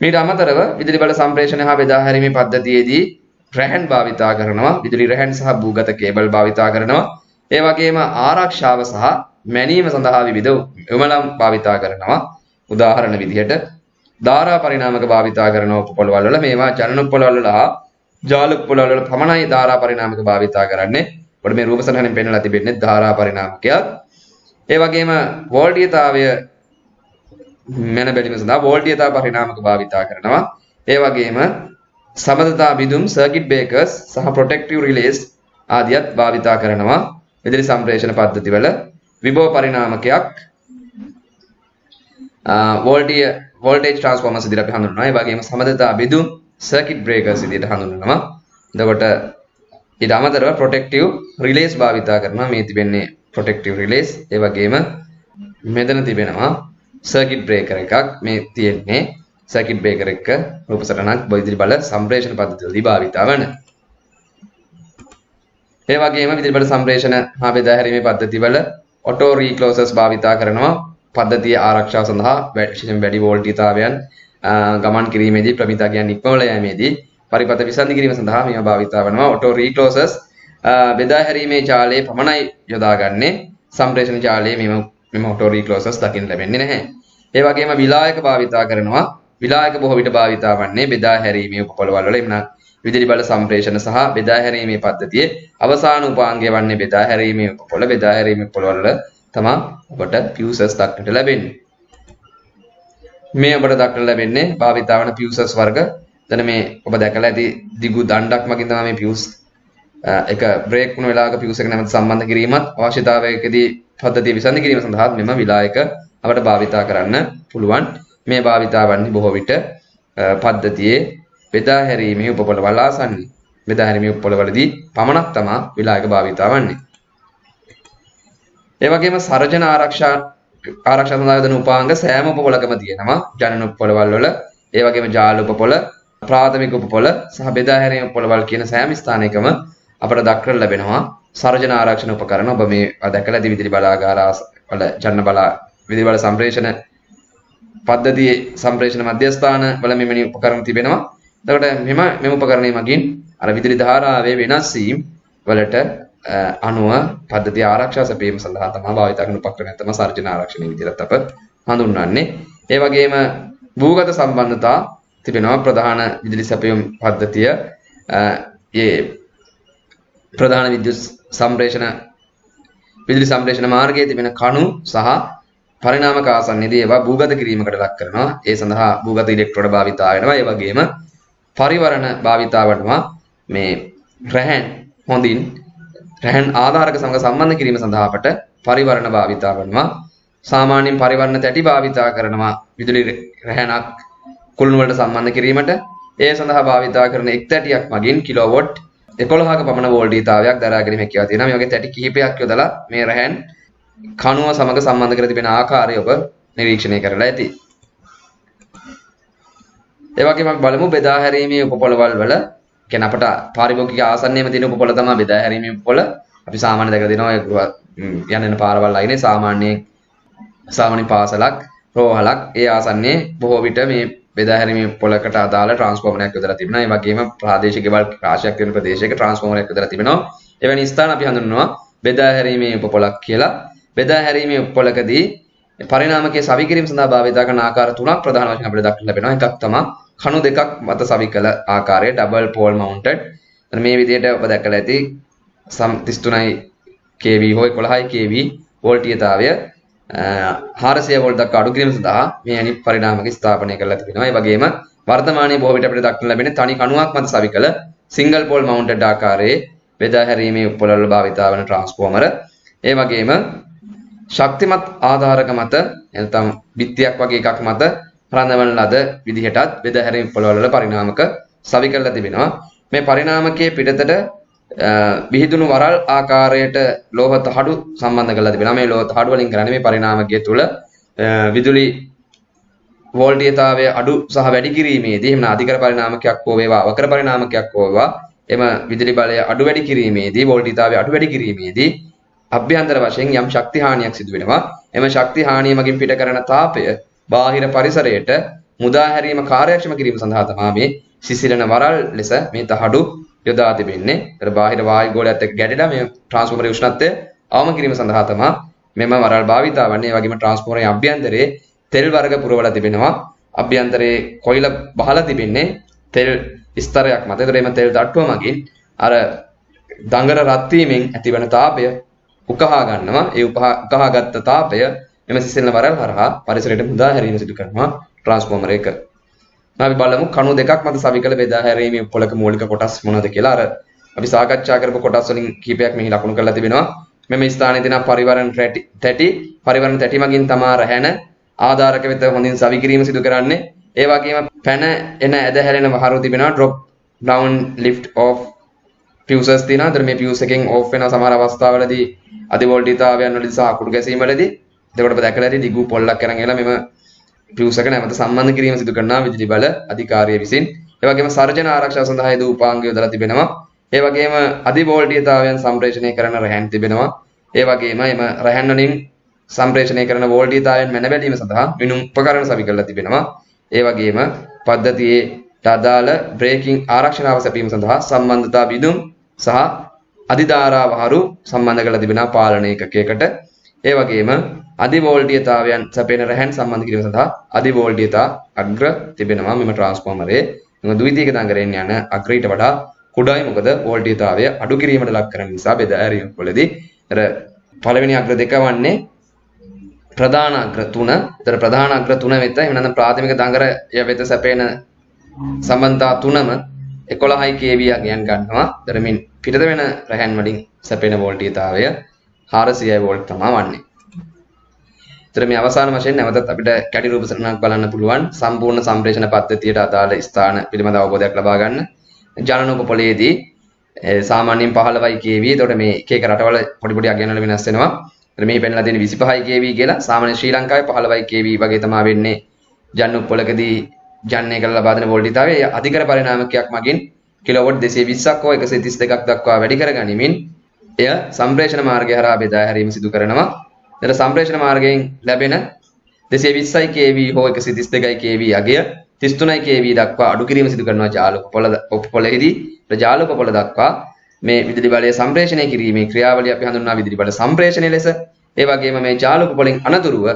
මීට අමතරව විදුලි බල සම්ප්‍රේෂණය හා බෙදා හැරීමේ පද්ධතියේදී රැහැන් භාවිතා කරනවා, විදුලි රැහැන් සහ භූගත කේබල් භාවිතා කරනවා. ඒ වගේම ආරක්ෂාව සහ මැනීම සඳහා විවිධ උමලම් භාවිතා කරනවා. උදාහරණ විදිහට ධාරා පරිණාමක භාවිතා කරන උපපොළවල් වල මේවා ජනන උපපොළවල් වල හා ජාල උපපොළවල් වල පමණයි ධාරා පරිණාමක භාවිතා කරන්නේ. ඔබට මේ රූප සටහනෙන් පෙන්වලා තිබෙන්නේ ධාරා පරිණාමකයක්. ඒ වගේම වෝල්ටීයතාවය මැන බැලීම සඳහා වෝල්ටීයතා පරිණාමක භාවිතා කරනවා. ඒ වගේම සබඳතා බිඳුම් සර්කිට් බ්‍රේකර්ස් සහ ප්‍රොටෙක්ටිව් රිලේස් ආදියත් භාවිතා කරනවා. විදුලි සම්ප්‍රේෂණ පද්ධතිවල විභව පරිණාමකයක් වෝල්ටේජ් ට්‍රාන්ස්ෆෝමර්ස් විදිහට අපි හඳුන්වනවා. ඒ වගේම සබඳතා බිඳුම් සර්කිට් බ්‍රේකර්ස් විදිහට හඳුන්වනවා. එතකොට ඊට අමතරව ප්‍රොටෙක්ටිව් රිලේස් භාවිතා කරනවා. මේ තිබෙන්නේ ප්‍රොටෙක්ටිව් රිලේස්. ඒ වගේම මෙතන තිබෙනවා සර්කිට් බ්‍රේකර් එකක්. මේ තියෙන්නේ සර්කිට් බ්‍රේකර් එක රූප සටහනක් විදුලි බල සම්ප්‍රේෂණ පද්ධතිවලදී භාවිතා වන. ඒ වගේම විදුලි බල සම්ප්‍රේෂණ හා බෙදා හැරීමේ පද්ධතිවල ඔටෝ රීක්ලෝසර්ස් භාවිතා කරනවා. පද්ධතියේ ආරක්ෂාව සඳහා විශේෂයෙන් වැඩි වෝල්ටීයතාවයන් ගමන් කිරීමේදී ප්‍රමිතයන් ඉක්මවල යෑමේදී පරිපත විසන්ධි කිරීම සඳහා මේවා භාවිතා වෙනවා. ඔටෝ රීක්ලෝසර්ස් බෙදා හැරීමේ ජාලයේ පමණයි යොදාගන්නේ. සම්ප්‍රේෂණ ජාලයේ මෙම ඔටෝ රීක්ලෝසර්ස් දකින්න ලැබෙන්නේ නැහැ. ඒ වගේම විලායක භාවිතා කරනවා. විලායක බොහෝ විට භාවිතා වන්නේ බෙදා හැරීමේ උපපොළවල් වල. එමනම් විදුලි බල සම්ප්‍රේෂණ සහ බෙදා හැරීමේ පද්ධතියේ අවසාන උපාංගය වන්නේ බෙදා හැරීමේ උපපොළ. බෙදා හැරීමේ උපපොළවල් වල තමයි ඔබට ෆියුසර්ස් දක්නට ලැබෙන්නේ. මේ ඔබට දක්නට ලැබෙන්නේ භාවිතා වන ෆියුසර්ස් වර්ග. දැන් මේ ඔබ දැකලා ඇති දිගු දණ්ඩක් මගින් තමයි මේ ෆියුස් එක බ්‍රේක් වුණ වෙලාවක ෆියුස් එක නැවත සම්බන්ධ කිරීමත් අවශ්‍යතාවයකදී පද්ධතිය විසඳ කිරීම සඳහා මෙම විලායක අපට භාවිතා කරන්න පුළුවන්. මේ භාවිතා වන්නේ බොහෝ විට පද්ධතියේ බෙදා හැරීමේ උපපොළවල් ආසන්නයි. බෙදා හැරීමේ උපපොළවලදී පමණක් තමයි විලායක භාවිතා වන්නේ. ඒ වගේම සරජන ආරක්ෂා සඳහා යොදන උපාංග සෑම උපපොළකම තියෙනවා. ජනන උපපොළවල් වල, ඒ වගේම ජාල උපපොළ, ප්‍රාථමික උපපොළ සහ බෙදා හැරීමේ උපපොළවල් කියන සෑම ස්ථානයකම අපට දක්නට ලැබෙනවා සරජන ආරක්ෂණ උපකරණ. ඔබ මේ දැකලා ඇති විදුලි බලාගාර වල ජන බල විදුලි බල සම්ප්‍රේෂණ පද්ධතියේ සම්ප්‍රේෂණ මධ්‍යස්ථාන වල මෙවැනි උපකරණ තිබෙනවා. එතකොට මෙම උපකරණය මගින් අර විදුලි ධාරාවේ වෙනස් වීම වලට අනුව පද්ධතිය ආරක්ෂා සැපීම සඳහා තමයි භාවිත කරන උපකරණය තමයි සර්ජන ආරක්ෂණය විදිහට අප හඳුන්වන්නේ. ඒ වගේම භූගත සම්බන්ධතා තිබෙනවා. ප්‍රධාන විදුලි සැපයීම පද්ධතිය ප්‍රධාන විදුලි සම්ප්‍රේෂණ මාර්ගයේ තිබෙන කණු සහ පරිණාමක ආසන්නයේදී ඒවා භූගත කිරීමකට ලක් කරනවා. ඒ සඳහා භූගත ඉලෙක්ට්‍රෝඩ භාවිතා වෙනවා. ඒ වගේම පරිවරණ භාවිතා වෙනවා. මේ රැහැන් හොඳින් රැහැන් ආධාරක සමග සම්බන්ධ කිරීම සඳහා අපට පරිවරණ භාවිතා වෙනවා. සාමාන්‍යයෙන් පරිවරණ තැටි භාවිතා කරනවා විදුලි රැහැනක් කුළුණු වලට සම්බන්ධ කිරීමට. ඒ සඳහා භාවිතා කරන එක් තැටියක් මගින් කිලෝවොට් 11ක පමණ වෝල්ටීයතාවයක් දරා ගැනීම හැකියාව තියෙනවා. මේ වගේ තැටි කිහිපයක් යොදලා මේ රැහැන් කණුව සමග සම්බන්ධ කර තිබෙන ආකාරය ඔබ නිරීක්ෂණය කරලා ඇති. ඒ වගේම අපි බලමු බෙදා හැරීමේ උපපොළවල් වල කියන අපට පාරිභෝගික ආසන්නයේම තියෙන උපපොළ තමයි බෙදා හැරීමේ උපපොළ. අපි සාමාන්‍ය දැකලා දෙනවා ඒ යන පාරවල් අයිනේ සාමාන්‍ය පාසලක් රෝහලක් ඒ ආසන්නයේ බොහෝ විට මේ බෙදා හැරීමේ උපපොළකට අදාළ ට්‍රාන්ස්ෆෝමරයක් යොදලා තිබෙනවා. ඒ වගේම ප්‍රාදේශික ගෙවල් රාශියක් වෙන ප්‍රදේශයක ට්‍රාන්ස්ෆෝමරයක් යොදලා තිබෙනවා. එවැනි ස්ථාන අපි හඳුන්වනවා බෙදා හැරීමේ උපපොළක් කියලා. බෙදා හැරීමේ උපපොළකදී පරිණාමකයේ සවි කිරීම සඳහා භාවිත කරන ආකාර තුනක් ප්‍රධාන වශයෙන් අපිට දක්නට ලැබෙනවා. එකක් තමයි කණු දෙකක් මත සවි කළ ආකාරය ඩබල් පෝල් මවුන්ටඩ්. මේ විදිහට ඔබ දැකලා ඇති 33 kV හෝ 11 kV වෝල්ටීයතාවය 400 වෝල්ට් දක්වා අඩු කිරීම සඳහා මේ අනිත් පරිණාමක ස්ථාපනය කරලා තිබෙනවා. ඒ වගේම වර්තමානයේ බොහෝ විට අපිට දක්නට ලැබෙන තනි කණුවක් මත සවි කළ සිංගල් පෝල් මවුන්ටඩ් ආකාරයේ බෙදා හැරීමේ උපපොළවල භාවිත වන ට්‍රාන්ස්ෆෝමර. ඒ වගේම ශක්තිමත් ආධාරක මත එතම් බිත්තියක් වගේ එකක් මත රඳවන ලද විදිහටත් බෙදා හැරීමේ උපපොළවල වල පරිණාමක සවි කරලා තිබෙනවා. මේ පරිණාමකයේ පිටතට විහිදුණු වරල් ආකාරයට ලෝහ තහඩු සම්බන්ධ කරලා තිබෙනවා. මේ ලෝහ තහඩු වලින් කරන්නේ මේ පරිණාමකයේ තුල විදුලි වෝල්ටීයතාවය අඩු සහ වැඩි කිරීමේදී එහෙම අධිකර පරිණාමකයක් හෝ වේවා අවකර පරිණාමකයක් හෝ වේවා එම විදුලි බලය අඩු වැඩි කිරීමේදී වෝල්ටීයතාවය අඩු වැඩි කිරීමේදී අභ්‍යන්තර වශයෙන් යම් ශක්ති හානියක් සිදු වෙනවා. එම ශක්ති හානිය මගින් පිට කරන තාපය බාහිර පරිසරයට මුදා හැරීම කාර්යක්ෂම කිරීම සඳහා තමයි මේ සිසිලන වරල් ලෙස මේ තහඩු යොදා තිබෙන්නේ. ඒතර බාහිර වායු ගෝලයත් එක්ක ගැටෙලා මේ ට්‍රාන්ස්ෆෝමරේ උෂ්ණත්වය අවම කිරීම සඳහා තමයි මෙම වරල් භාවිතා වන්නේ. ඒ වගේම ට්‍රාන්ස්ෆෝමරේ අභ්‍යන්තරයේ තෙල් වර්ග පුරවලා තිබෙනවා. අභ්‍යන්තරයේ කොයිල බහලා තිබෙන්නේ තෙල් ස්තරයක් මත. ඒතර මේ තෙල් තට්ටුව මගින් අර දඟල රත් වීමෙන් ඇතිවන තාපය උකහා ගන්නවා. ඒ උකහාගත් තාපය එම සිසිලන වරල් හරහා පරිසරයට මුදා හැරීම සිදු කරනවා ට්‍රාන්ස්ෆෝමර් එක. අපි බලමු කණු දෙකක් මත සවිකල බෙදා හැරීමේ පොලක මූලික කොටස් මොනවද කියලා. අර අපි සාකච්ඡා කරපු කොටස් වලින් කීපයක් මෙහි ලකුණු කරලා තිබෙනවා. මෙම ස්ථානයේ තියෙන පරිවර්තන තැටි මගින් තමා රැහැන ආධාරක වෙත හොඳින් සවි කිරීම සිදු කරන්නේ. ඒ වගේම පැන එන ඇද හැරෙන වහරු තිබෙනවා. drop down lift off fuses තියෙනවා. ඒතර මේ fuse එකෙන් off වෙන සමහර අවස්ථාවලදී අධි වෝල්ටීයතාවයන් වලදී සහ අකුඩු ගැසීම් වලදී එතකොට ඔබ දැකලා ඇති දිගු පොල්ලක් අරන් එලා මෙම fuse එක නැවත සම්බන්ධ කිරීම සිදු කරනවා විදුලි බල අධිකාරිය විසින්. ඒ වගේම සර්ජන ආරක්ෂා සඳහා යෙදූ උපාංග යොදලා තිබෙනවා. ඒ වගේම අධි වෝල්ටීයතාවයන් සම්ප්‍රේෂණය කරන රැහැන් තිබෙනවා. ඒ වගේම එම රැහැන් වලින් සම්ප්‍රේෂණය කරන වෝල්ටීයතාවයන් මැන බැලීම සඳහා මිනුම් උපකරණ සවි කරලා තිබෙනවා. ඒ වගේම පද්ධතියේ අදාළ බ්‍රේකින් ආරක්ෂණාව සැපීම සඳහා සම්බන්ධතා බිඳුම් සහ අධිධාරා වහරු සම්බන්ධ කරලා තිබෙනවා පාලන ඒකකයකට. ඒ වගේම අධි වෝල්ටීයතාවයන් සැපෙන රැහැන් සම්බන්ධ කිරීම සඳහා අධි වෝල්ටීයතා අග්‍ර තිබෙනවා මෙම ට්‍රාන්ස්ෆෝමරයේ. මෙම ද්විතීයික දඟලෙන් යන අග්‍රයට වඩා කුඩායි. මොකද වෝල්ටීයතාවය අඩු කිරීමට ලක් කරන නිසා බෙදා හැරීම වලදී අර පළවෙනි අග්‍ර දෙක වන්නේ ප්‍රධාන අග්‍ර 3. ඒතර ප්‍රධාන අග්‍ර 3 වෙත එහෙම නැත්නම් ප්‍රාථමික දඟරය වෙත සැපෙන සම්බන්ධතා 3ම 11යි kV යන් ගන්නවා. ඒතර මින් පිටත වෙන රැහැන් වලින් සැපෙන වෝල්ටීයතාවය 400 වෝල්ට් තමයි වන්නේ. ඒතර මේ අවසාන වශයෙන් නැවතත් අපිට කැටි රූප සටහනක් බලන්න පුළුවන් සම්පූර්ණ සම්ප්‍රේෂණ පද්ධතියට අදාළ ස්ථාන පිළිබඳ අවබෝධයක් ලබා ගන්න. ජනනෝපපොලයේදී සාමාන්‍යයෙන් 15යි kV. ඒතකොට මේ එක එක රටවල පොඩි පොඩි අගයන් වල වෙනස් වෙනවා. ඒතර මේ පෙන්නලා තියෙන 25යි kV කියලා. සාමාන්‍ය ශ්‍රී ලංකාවේ 15යි kV වගේ තමයි වෙන්නේ. ජනනෝපපොලකදී ජනනය කරලා ලබා දෙන වෝල්ටීයතාවය අධිකර පරිණාමකයක් මගින් කිලෝවොට් 220ක් හෝ 132ක් දක්වා වැඩි කර ගනිමින් එය සම්ප්‍රේෂණ මාර්ගය හරහා බෙදා හැරීම සිදු කරනවා. එතන සම්ප්‍රේෂණ මාර්ගයෙන් ලැබෙන 220යි kV හෝ 132යි kV අගය 33යි kV දක්වා අඩු කිරීම සිදු කරනවා ජාලෝපපොළෙහිදී. ජාලෝපපොළ දක්වා මේ විදුලි බලය සම්ප්‍රේෂණය කිරීමේ ක්‍රියාවලිය අපි හඳුන්වනවා විදුලි බල සම්ප්‍රේෂණය ලෙස. ඒ වගේම මේ ජාලෝපපොළෙන් අනතුරුව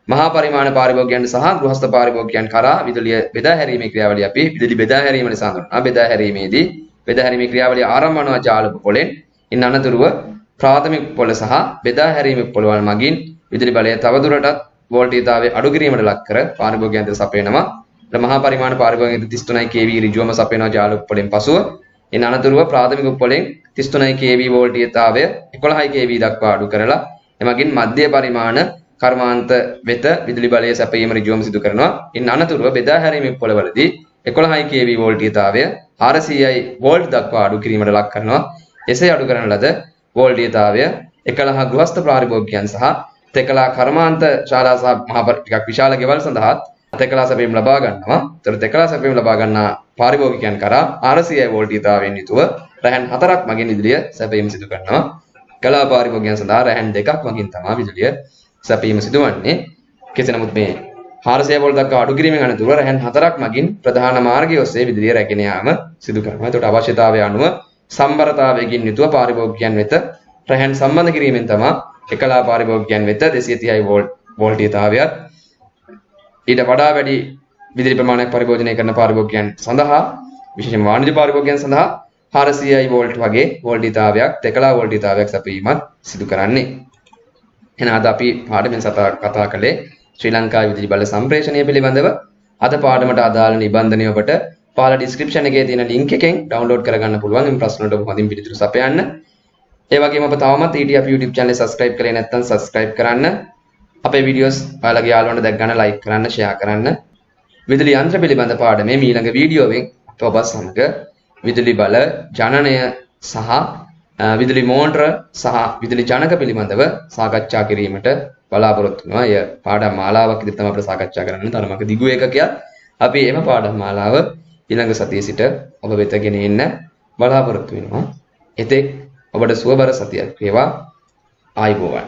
මහා පරිමාණ පාරිභෝගිකයන් සහ ගෘහස්ත පාරිභෝගිකයන් කරා විදුලිය බෙදා හැරීමේ ක්‍රියාවලිය අපි විදුලි බෙදා හැරීම ලෙස හඳුන්වනවා. බෙදා හැරීමේදී බෙදා හැරීමේ ක්‍රියාවලිය ආරම්භ වනවා ජාලෝපපොළෙන්. ඉන් අනතුරුව ප්‍රාථමික පොළ සහ බෙදා හැරීමේ පොළවල් මගින් විදුලි බලය තවදුරටත් වෝල්ටීයතාවය අඩු කිරීමට ලක් කර පාරිභෝගිකයන්ට සපයනවා. මහා පරිමාණ පාරිභෝගිකයන්ට 33යි kV ඍජුවම සපයනවා ජාලෝපපොළෙන් පසුව. ඉන් අනතුරුව ප්‍රාථමික පොළෙන් 33යි kV වෝල්ටීයතාවය 11යි kV දක්වා අඩු කරලා එමගින් මධ්‍ය පරිමාණ කර්මාන්ත වෙත විදුලි බලය සැපයීම ඍජුවම සිදු කරනවා. ඉන් අනතුරුව බෙදා හැරීමේ පොළවලදී 11යි kV වෝල්ටීයතාවය 400යි වෝල්ට් දක්වා අඩු කිරීමට ලක් කරනවා. එසේ අඩු කරන ලද වෝල්ටීයතාවය 11 ගෘහස්ත පාරිභෝගිකයන් සහ තෙකලා කර්මාන්ත ශාලා සහ මහා ටිකක් විශාල ගෙවල් සඳහා තෙකලා සැපයීම ලබා ගන්නවා. ඒතර තෙකලා සැපයීම ලබා ගන්නා පාරිභෝගිකයන් කරා 400යි වෝල්ටීයතාවයෙන් යුතුව රැහන් 4ක් මගින් විදුලිය සැපයීම සිදු කරනවා. කලා පාරිභෝගිකයන් සඳහා රැහන් 2ක් මගින් තමයි විදුලිය සැපයීම සිදුවන්නේ. කෙසේ නමුත් මේ 400 වෝල්ට් දක්වා අඩු කිරීමෙන් අනතුරුව රැහන් 4ක් මගින් ප්‍රධාන මාර්ගය ඔස්සේ විදුලිය රැගෙන යාම සිදු කරනවා. ඒකට අවශ්‍යතාවය අනුව සම්බරතාවයකින් යුතුව පාරිභෝගිකයන් වෙත රැහන් සම්බන්ධ කිරීමෙන් තමයි එකලා පාරිභෝගිකයන් වෙත 230යි වෝල්ටීයතාවයත් ඊට වඩා වැඩි විදුලි ප්‍රමාණයක් පරිභෝජනය කරන පාරිභෝගිකයන් සඳහා විශේෂයෙන්ම වාණිජ පාරිභෝගිකයන් සඳහා 400යි වෝල්ට් වගේ වෝල්ටීයතාවයක් තෙකලා වෝල්ටීයතාවයක් සැපයීමත් සිදු කරන්නේ. එහෙනම් අද අපි පාඩමෙන් කතා කළේ ශ්‍රී ලංකාවේ විදුලි බල සම්ප්‍රේෂණය පිළිබඳව. අද පාඩමට අදාළ නිබන්ධනය ඔබට පහළ ඩිස්ක්‍රිප්ෂන් එකේ තියෙන link එකෙන් download කරගන්න පුළුවන්. මේ ප්‍රශ්න වලට ඔබ හොඳින් පිළිතුරු සපයන්න. ඒ වගේම ඔබ තවමත් ETF YouTube channel එක subscribe කරේ නැත්නම් subscribe කරන්න. අපේ videos ඔයාලගේ යාළුවන්ට දැක් ගන්න like කරන්න, share කරන්න. විදුලි යන්ත්‍ර පිළිබඳ පාඩමේ ඊළඟ වීඩියෝවෙන් ඔබ සමග විදුලි බල ජනනය සහ විදුලි මෝටර සහ විදුලි ජනක පිළිබඳව සාකච්ඡා කිරීමට බලාපොරොත්තු වෙනවා. එය පාඩම් මාලාවක් විදිහට තමයි අපිට සාකච්ඡා කරන්න. තරමක දිගු එකකයක්. අපි එහෙම පාඩම් මාලාව ඊළඟ සතියේ සිට ඔබ වෙත ගෙනෙන්න බලාපොරොත්තු වෙනවා. එතෙක් ඔබට සුවබර සතියක් වේවා. ආයුබෝවන්.